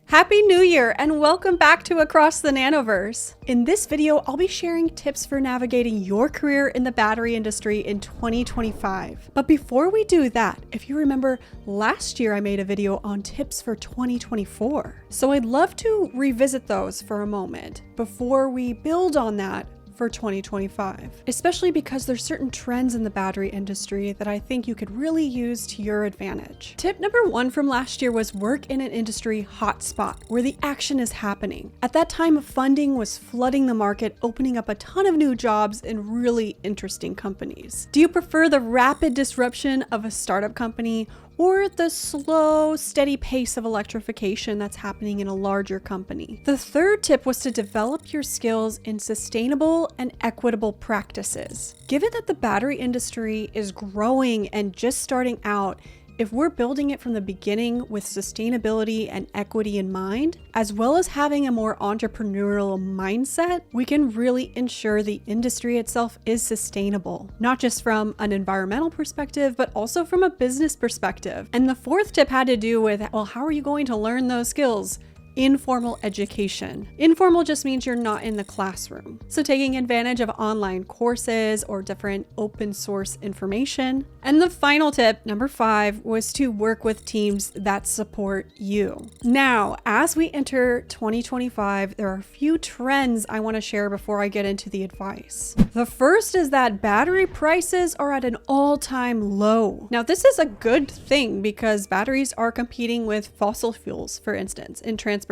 Happy New Year and welcome back to Across the Nanoverse. In this video, I'll be sharing tips for navigating your career in the battery industry in 2025. But before we do that, if you remember, last year I made a video on tips for 2024. So I'd love to revisit those for a moment before we build on that for 2025, especially because there's certain trends in the battery industry that I think you could really use to your advantage. Tip number 1 from last year was work in an industry hotspot where the action is happening. At that time, funding was flooding the market, opening up a ton of new jobs in really interesting companies. Do you prefer the rapid disruption of a startup company or the slow, steady pace of electrification that's happening in a larger company? The third tip was to develop your skills in sustainable and equitable practices. Given that the battery industry is growing and just starting out, if we're building it from the beginning with sustainability and equity in mind, as well as having a more entrepreneurial mindset, we can really ensure the industry itself is sustainable, not just from an environmental perspective, but also from a business perspective. And the fourth tip had to do with, well, how are you going to learn those skills? Informal education. Informal just means you're not in the classroom. So taking advantage of online courses or different open source information. And the final tip, number 5, was to work with teams that support you. Now, as we enter 2025, there are a few trends I want to share before I get into the advice. The first is that battery prices are at an all-time low. Now, this is a good thing because batteries are competing with fossil fuels, for instance, in transportation.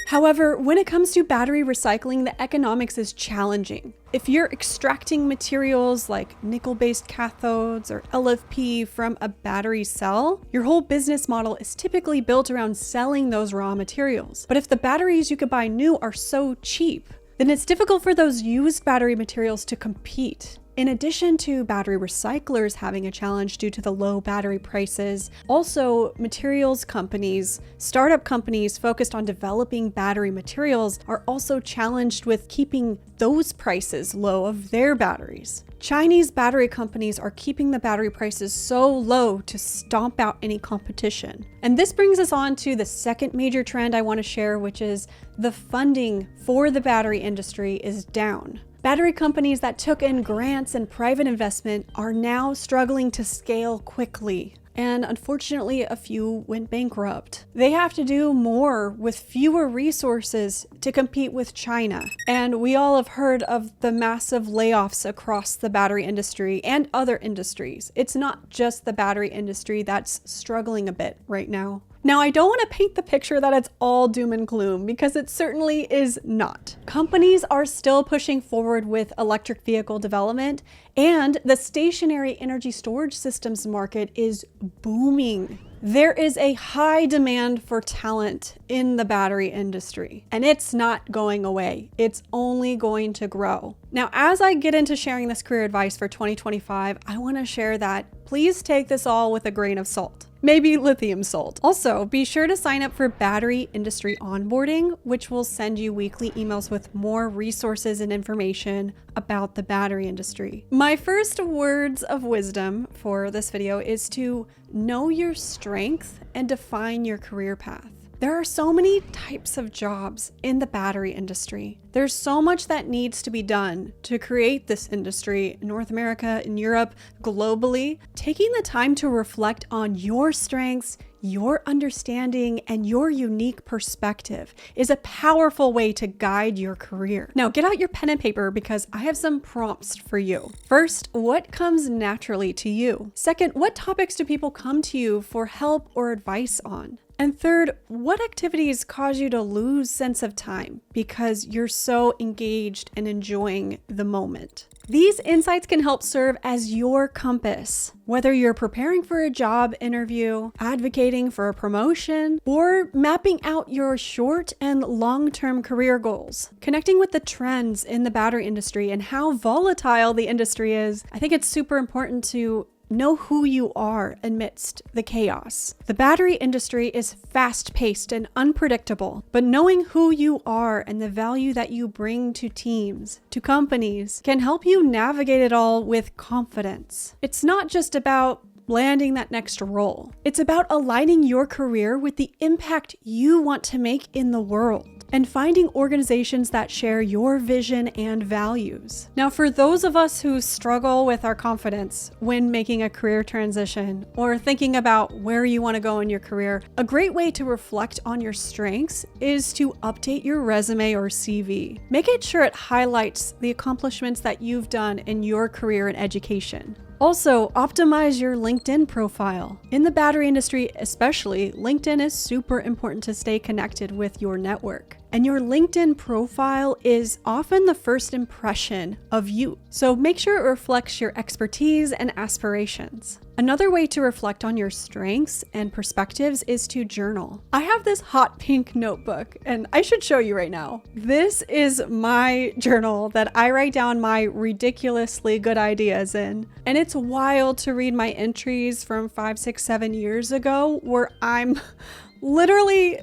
However, when it comes to battery recycling, the economics is challenging. If you're extracting materials like nickel-based cathodes or LFP from a battery cell, your whole business model is typically built around selling those raw materials. But if the batteries you could buy new are so cheap, then it's difficult for those used battery materials to compete. In addition to battery recyclers having a challenge due to the low battery prices, also materials companies, startup companies focused on developing battery materials are also challenged with keeping those prices low of their batteries. Chinese battery companies are keeping the battery prices so low to stomp out any competition. And this brings us on to the second major trend I want to share, which is the funding for the battery industry is down. Battery companies that took in grants and private investment are now struggling to scale quickly. And unfortunately, a few went bankrupt. They have to do more with fewer resources to compete with China. And we all have heard of the massive layoffs across the battery industry and other industries. It's not just the battery industry that's struggling a bit right now. Now, I don't want to paint the picture that it's all doom and gloom because it certainly is not. Companies are still pushing forward with electric vehicle development, and the stationary energy storage systems market is booming. There is a high demand for talent in the battery industry, and it's not going away. It's only going to grow. Now, as I get into sharing this career advice for 2025, I want to share that please take this all with a grain of salt. Maybe lithium salt. Also, be sure to sign up for Battery Industry Onboarding, which will send you weekly emails with more resources and information about the battery industry. My first words of wisdom for this video is to know your strength and define your career path. There are so many types of jobs in the battery industry. There's so much that needs to be done to create this industry in North America, in Europe, globally. Taking the time to reflect on your strengths, your understanding, and your unique perspective is a powerful way to guide your career. Now, get out your pen and paper because I have some prompts for you. First, what comes naturally to you? Second, what topics do people come to you for help or advice on? And third, what activities cause you to lose sense of time because you're so engaged and enjoying the moment? These insights can help serve as your compass, whether you're preparing for a job interview, advocating for a promotion, or mapping out your short and long-term career goals. Connecting with the trends in the battery industry and how volatile the industry is, I think it's super important to know who you are amidst the chaos. The battery industry is fast-paced and unpredictable, but knowing who you are and the value that you bring to teams, to companies, can help you navigate it all with confidence. It's not just about landing that next role. It's about aligning your career with the impact you want to make in the world and finding organizations that share your vision and values. Now, for those of us who struggle with our confidence when making a career transition or thinking about where you want to go in your career, a great way to reflect on your strengths is to update your resume or CV. Make it sure it highlights the accomplishments that you've done in your career and education. Also, optimize your LinkedIn profile. In the battery industry especially, LinkedIn is super important to stay connected with your network. And your LinkedIn profile is often the first impression of you. So make sure it reflects your expertise and aspirations. Another way to reflect on your strengths and perspectives is to journal. I have this hot pink notebook, and I should show you right now. This is my journal that I write down my ridiculously good ideas in. And it's wild to read my entries from 5, 6, 7 years ago where I'm literally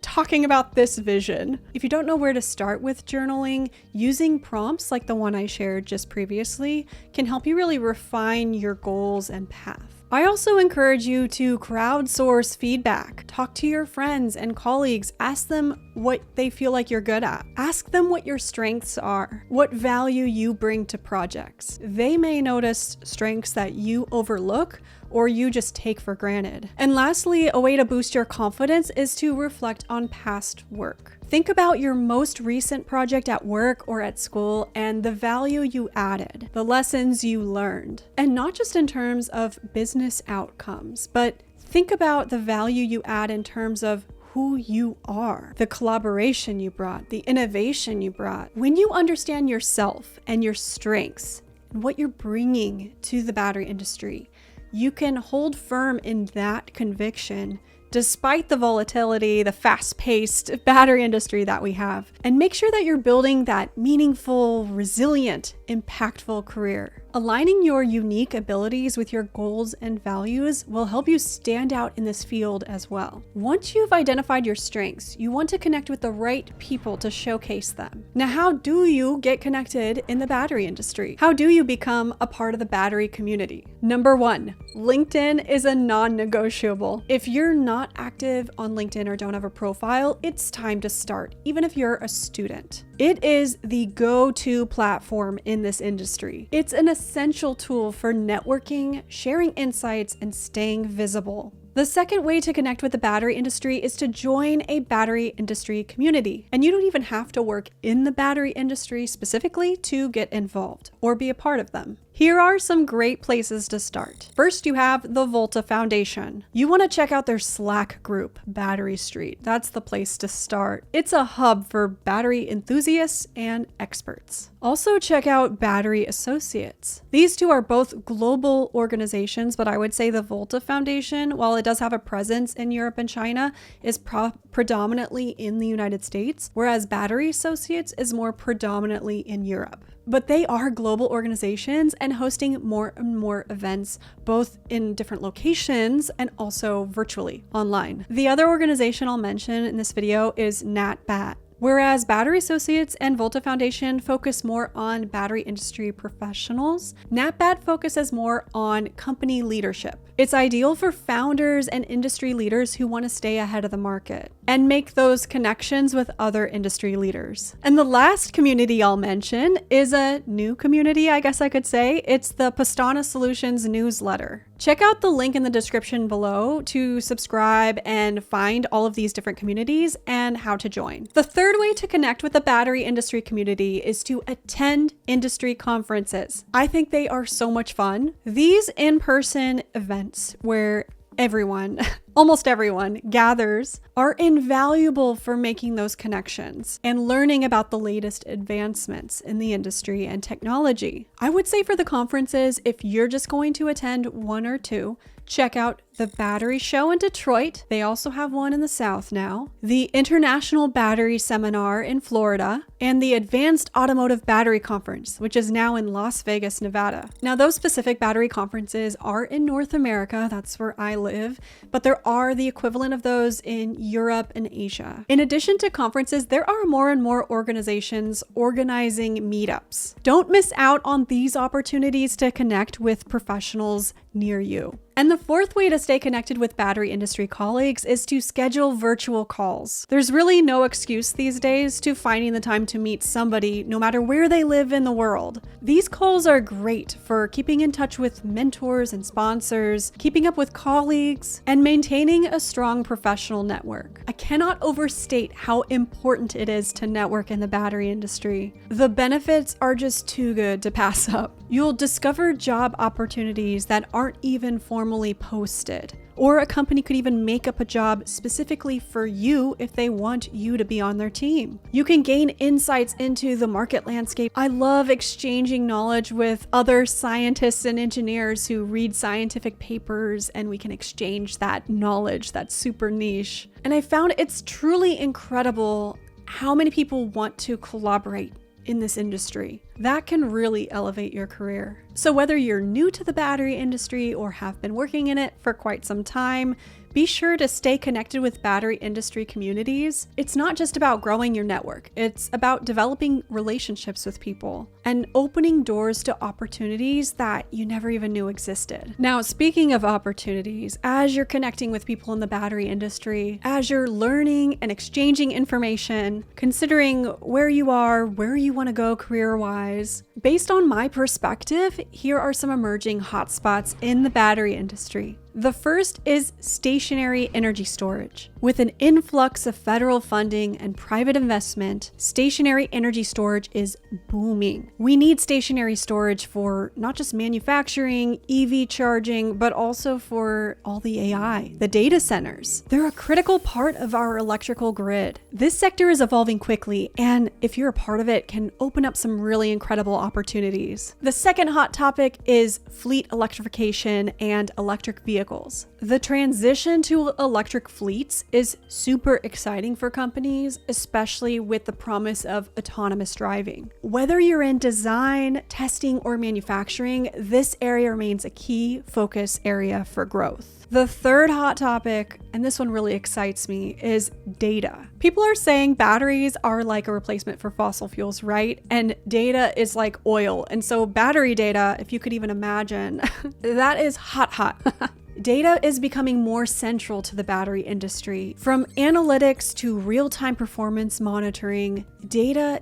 talking about this vision. If you don't know where to start with journaling, using prompts like the one I shared just previously can help you really refine your goals and path. I also encourage you to crowdsource feedback. Talk to your friends and colleagues. Ask them what they feel like you're good at. Ask them what your strengths are, what value you bring to projects. They may notice strengths that you overlook or you just take for granted. And lastly, a way to boost your confidence is to reflect on past work. Think about your most recent project at work or at school and the value you added, the lessons you learned, and not just in terms of business outcomes, but think about the value you add in terms of who you are, the collaboration you brought, the innovation you brought. When you understand yourself and your strengths and what you're bringing to the battery industry, you can hold firm in that conviction despite the volatility, the fast-paced battery industry that we have, and make sure that you're building that meaningful, resilient, impactful career. Aligning your unique abilities with your goals and values will help you stand out in this field as well. Once you've identified your strengths, you want to connect with the right people to showcase them. Now, how do you get connected in the battery industry? How do you become a part of the battery community? Number 1, LinkedIn is a non-negotiable. If you're not active on LinkedIn or don't have a profile, it's time to start, even if you're a student. It is the go-to platform in this industry. It's an essential tool for networking, sharing insights, and staying visible. The second way to connect with the battery industry is to join a battery industry community. And you don't even have to work in the battery industry specifically to get involved or be a part of them. Here are some great places to start. First, you have the Volta Foundation. You want to check out their Slack group, Battery Street. That's the place to start. It's a hub for battery enthusiasts and experts. Also, check out Battery Associates. These two are both global organizations, but I would say the Volta Foundation, while it does have a presence in Europe and China, is predominantly in the United States, whereas Battery Associates is more predominantly in Europe. But they are global organizations and hosting more and more events, both in different locations and also virtually online. The other organization I'll mention in this video is NatBat. Whereas Battery Associates and Volta Foundation focus more on battery industry professionals, NatBat focuses more on company leadership. It's ideal for founders and industry leaders who want to stay ahead of the market and make those connections with other industry leaders. And the last community I'll mention is a new community, I guess I could say. It's the Pestana Solutions Newsletter. Check out the link in the description below to subscribe and find all of these different communities and how to join. The third way to connect with the battery industry community is to attend industry conferences. I think they are so much fun. These in-person events where everyone, almost everyone, gathers are invaluable for making those connections and learning about the latest advancements in the industry and technology. I would say for the conferences, if you're just going to attend one or two, check out the Battery Show in Detroit. They also have one in the South now. The International Battery Seminar in Florida, and the Advanced Automotive Battery Conference, which is now in Las Vegas, Nevada. Now, those specific battery conferences are in North America. That's where I live, but there are the equivalent of those in Europe and Asia. In addition to conferences, there are more and more organizations organizing meetups. Don't miss out on these opportunities to connect with professionals near you. And the fourth way to stay connected with battery industry colleagues is to schedule virtual calls. There's really no excuse these days to finding the time to meet somebody, no matter where they live in the world. These calls are great for keeping in touch with mentors and sponsors, keeping up with colleagues, and maintaining a strong professional network. I cannot overstate how important it is to network in the battery industry. The benefits are just too good to pass up. You'll discover job opportunities that aren't even formally posted. Or a company could even make up a job specifically for you if they want you to be on their team. You can gain insights into the market landscape. I love exchanging knowledge with other scientists and engineers who read scientific papers, and we can exchange that knowledge that's super niche. And I found it's truly incredible how many people want to collaborate in this industry. That can really elevate your career. So whether you're new to the battery industry or have been working in it for quite some time, be sure to stay connected with battery industry communities. It's not just about growing your network. It's about developing relationships with people and opening doors to opportunities that you never even knew existed. Now, speaking of opportunities, as you're connecting with people in the battery industry, as you're learning and exchanging information, considering where you are, where you want to go career-wise, based on my perspective, here are some emerging hotspots in the battery industry. The first is stationary energy storage. With an influx of federal funding and private investment, stationary energy storage is booming. We need stationary storage for not just manufacturing, EV charging, but also for all the AI, the data centers. They're a critical part of our electrical grid. This sector is evolving quickly, and if you're a part of it, can open up some really incredible opportunities. The second hot topic is fleet electrification and electric vehicles. The transition to electric fleets is super exciting for companies, especially with the promise of autonomous driving. Whether you're in design, testing, or manufacturing, this area remains a key focus area for growth. The third hot topic, and this one really excites me, is data. People are saying batteries are like a replacement for fossil fuels, right? And data is like oil. And so battery data, if you could even imagine, that is hot. Data is becoming more central to the battery industry. From analytics to real-time performance monitoring, data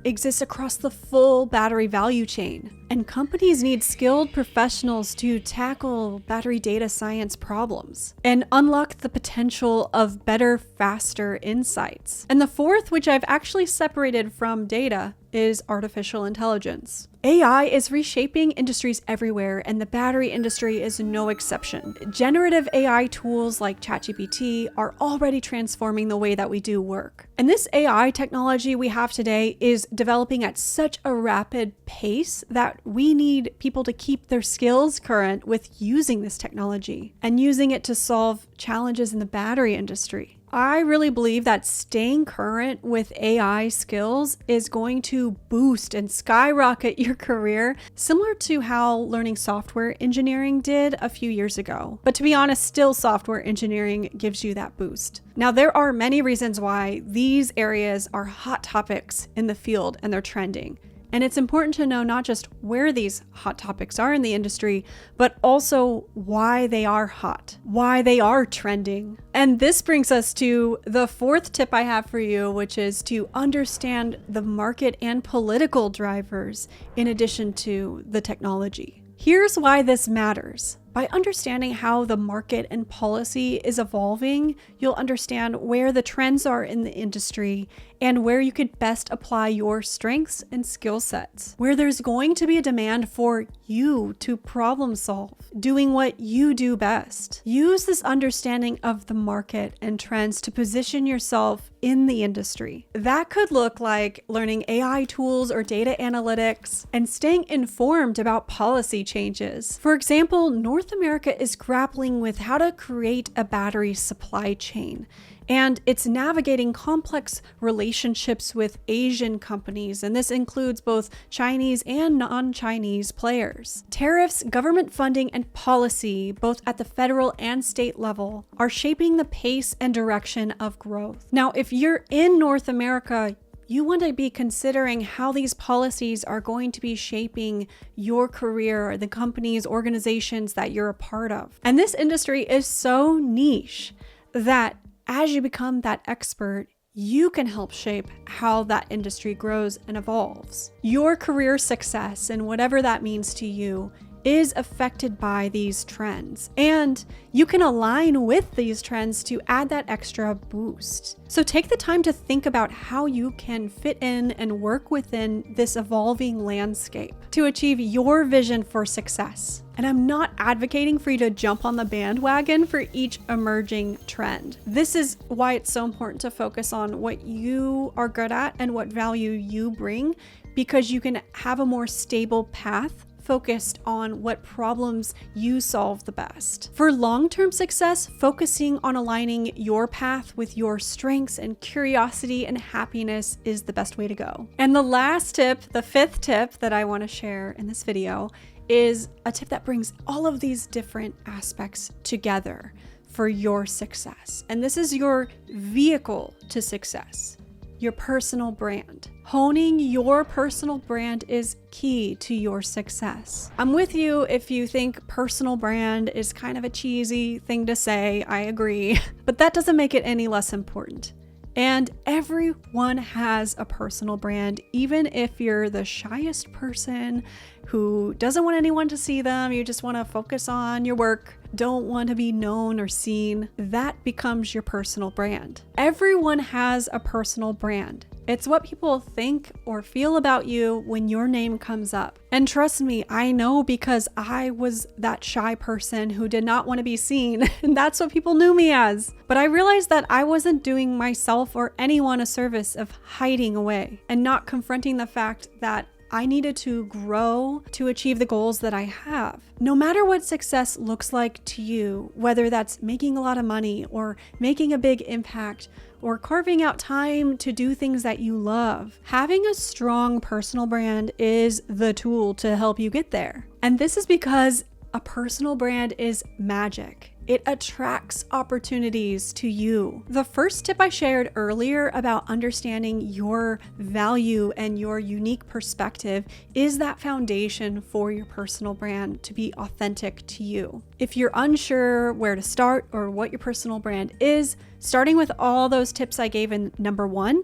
exists across the full battery value chain. And companies need skilled professionals to tackle battery data science problems and unlock the potential of better, faster insights. And the fourth, which I've actually separated from data, is artificial intelligence. AI is reshaping industries everywhere, and the battery industry is no exception. Generative AI tools like ChatGPT are already transforming the way that we do work. And this AI technology we have today is developing at such a rapid pace that we need people to keep their skills current with using this technology and using it to solve challenges in the battery industry. I really believe that staying current with AI skills is going to boost and skyrocket your career, similar to how learning software engineering did a few years ago. But to be honest, still software engineering gives you that boost. Now, there are many reasons why these areas are hot topics in the field and they're trending. And it's important to know not just where these hot topics are in the industry, but also why they are hot, why they are trending. And this brings us to the fourth tip I have for you, which is to understand the market and political drivers in addition to the technology. Here's why this matters. By understanding how the market and policy is evolving, you'll understand where the trends are in the industry and where you could best apply your strengths and skill sets. Where there's going to be a demand for you to problem solve, doing what you do best. Use this understanding of the market and trends to position yourself in the industry. That could look like learning AI tools or data analytics and staying informed about policy changes. For example, North America is grappling with how to create a battery supply chain, and it's navigating complex relationships with Asian companies, and this includes both Chinese and non-Chinese players. Tariffs, government funding, and policy, both at the federal and state level, are shaping the pace and direction of growth. Now, if you're in North America, You want to be considering how these policies are going to be shaping your career, the companies, organizations that you're a part of. And this industry is so niche that as you become that expert, you can help shape how that industry grows and evolves. Your career success, and whatever that means to you, is affected by these trends, and you can align with these trends to add that extra boost. So take the time to think about how you can fit in and work within this evolving landscape to achieve your vision for success. And I'm not advocating for you to jump on the bandwagon for each emerging trend. This is why it's so important to focus on what you are good at and what value you bring, because you can have a more stable path focused on what problems you solve the best. For long-term success, focusing on aligning your path with your strengths and curiosity and happiness is the best way to go. And the last tip, the fifth tip that I want to share in this video, is a tip that brings all of these different aspects together for your success. And this is your vehicle to success. Your personal brand. Honing your personal brand is key to your success. I'm with you if you think personal brand is kind of a cheesy thing to say. I agree, but that doesn't make it any less important. And everyone has a personal brand, even if you're the shyest person who doesn't want anyone to see them, you just want to focus on your work, don't want to be known or seen, that becomes your personal brand. Everyone has a personal brand. It's what people think or feel about you when your name comes up. And trust me, I know, because I was that shy person who did not want to be seen, and that's what people knew me as. But I realized that I wasn't doing myself or anyone a service of hiding away and not confronting the fact that I needed to grow to achieve the goals that I have. No matter what success looks like to you, whether that's making a lot of money or making a big impact or carving out time to do things that you love, having a strong personal brand is the tool to help you get there. And this is because a personal brand is magic. It attracts opportunities to you. The first tip I shared earlier about understanding your value and your unique perspective is that foundation for your personal brand to be authentic to you. If you're unsure where to start or what your personal brand is, starting with all those tips I gave in number 1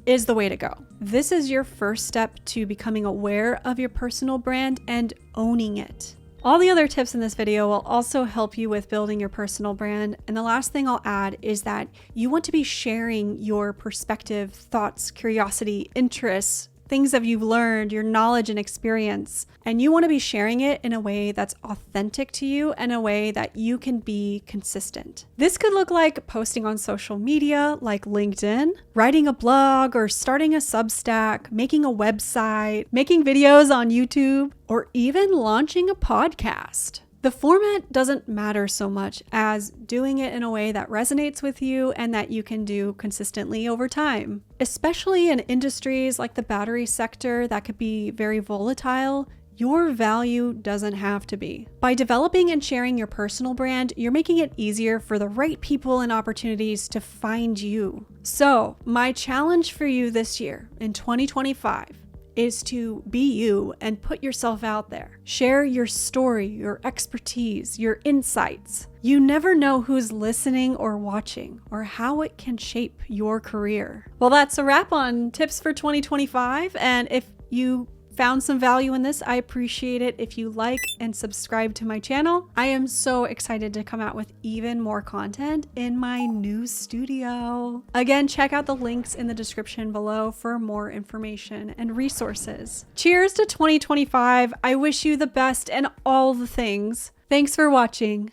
is the way to go. This is your first step to becoming aware of your personal brand and owning it. All the other tips in this video will also help you with building your personal brand. And the last thing I'll add is that you want to be sharing your perspective, thoughts, curiosity, interests, things that you've learned, your knowledge and experience. And you want to be sharing it in a way that's authentic to you and a way that you can be consistent. This could look like posting on social media like LinkedIn, writing a blog or starting a Substack, making a website, making videos on YouTube, or even launching a podcast. The format doesn't matter so much as doing it in a way that resonates with you and that you can do consistently over time. Especially in industries like the battery sector that could be very volatile, your value doesn't have to be. By developing and sharing your personal brand, you're making it easier for the right people and opportunities to find you. So, my challenge for you this year in 2025 is to be you and put yourself out there. Share your story, your expertise, your insights. You never know who's listening or watching or how it can shape your career. Well, that's a wrap on tips for 2025. And if you found some value in this, I appreciate it if you like and subscribe to my channel. I am so excited to come out with even more content in my new studio. Again, check out the links in the description below for more information and resources. Cheers to 2025. I wish you the best and all the things. Thanks for watching.